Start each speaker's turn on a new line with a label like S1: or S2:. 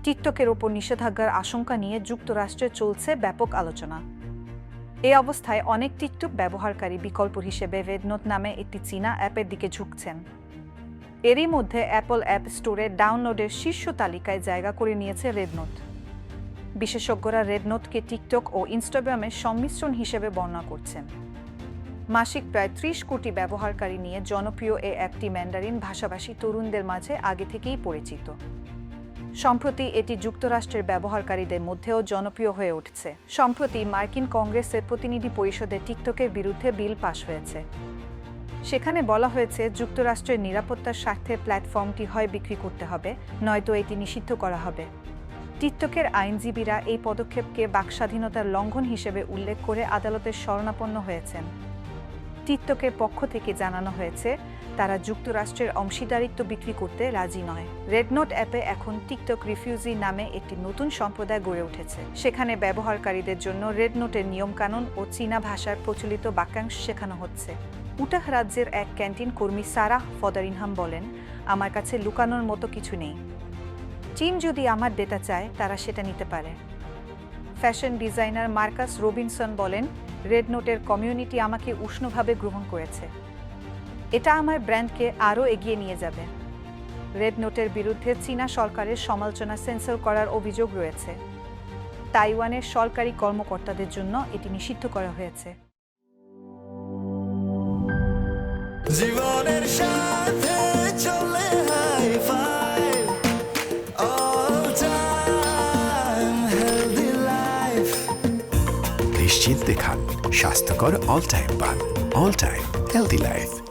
S1: টিকটকের ওপর নিষেধাজ্ঞার আশঙ্কা নিয়ে যুক্তরাষ্ট্রে চলছে ব্যাপক আলোচনা। এই অবস্থায় অনেক টিকটক ব্যবহারকারী বিকল্প হিসেবে রেডনোট নামে একটি চীনা অ্যাপের দিকে ঝুঁকছেন। এরই মধ্যে অ্যাপল অ্যাপ স্টোরে ডাউনলোডের শীর্ষ তালিকায় জায়গা করে নিয়েছে রেডনোট। বিশেষজ্ঞরা রেডনোটকে টিকটক ও ইনস্টাগ্রামের সংমিশ্রণ হিসেবে বর্ণনা করছেন। মাসিক প্রায় ৩০ কোটি ব্যবহারকারী নিয়ে জনপ্রিয় এই অ্যাপটি ম্যান্ডারিন ভাষাভাষী তরুণদের মাঝে আগে থেকেই পরিচিত। সম্প্রতি এটি যুক্তরাষ্ট্রের ব্যবহারকারীদের মধ্যেও জনপ্রিয় হয়ে উঠছে। সম্প্রতি মার্কিন কংগ্রেসের প্রতিনিধি পরিষদে টিকটকের বিরুদ্ধে বিল পাস হয়েছে। সেখানে বলা হয়েছে, যুক্তরাষ্ট্রের নিরাপত্তার স্বার্থে প্ল্যাটফর্মটি হয় বিক্রি করতে হবে, নয়তো এটি নিষিদ্ধ করা হবে। টিকটকের আইনজীবীরা এই পদক্ষেপকে বাকস্বাধীনতার লঙ্ঘন হিসেবে উল্লেখ করে আদালতের শরণাপন্ন হয়েছেন। টিকটকের পক্ষ থেকে জানানো হয়েছে, তারা যুক্তরাষ্ট্রের অংশীদারিত্ব বিক্রি করতে রাজি নয়। রেডনোট অ্যাপে এখন টিকটক রিফিউজি নামে একটি নতুন সম্প্রদায় গড়ে উঠেছে। সেখানে ব্যবহারকারীদের জন্য রেডনোটের নিয়মকানুন ও চীনা ভাষার প্রচলিত বাক্যাংশ শেখানো হচ্ছে। উটাহ রাজ্যের এক ক্যান্টিন কর্মী সারাহ ফদারিনহাম বলেন, আমার কাছে লুকানোর মতো কিছু নেই। চীন যদি আমার ডেটা চায়, তারা সেটা নিতে পারে। ফ্যাশন ডিজাইনার মার্কাস রবিনসন বলেন, রেডনোটের কমিউনিটি আমাকে উষ্ণভাবে গ্রহণ করেছে। এটা আমার ব্র্যান্ডকে আরও এগিয়ে নিয়ে যাবে। রেডনোটের বিরুদ্ধে চীনা সরকারের সমালোচনা সেন্সর করার অভিযোগ রয়েছে। তাইওয়ানের সরকারি কর্মকর্তাদের জন্য এটি নিষিদ্ধ করা হয়েছে।
S2: জীবনের সাথে চলে hi-fi, all time healthy life।
S3: নিশ্চিন্তে খান, স্বাস্থ্যকর অল টাইম পান। All time healthy life.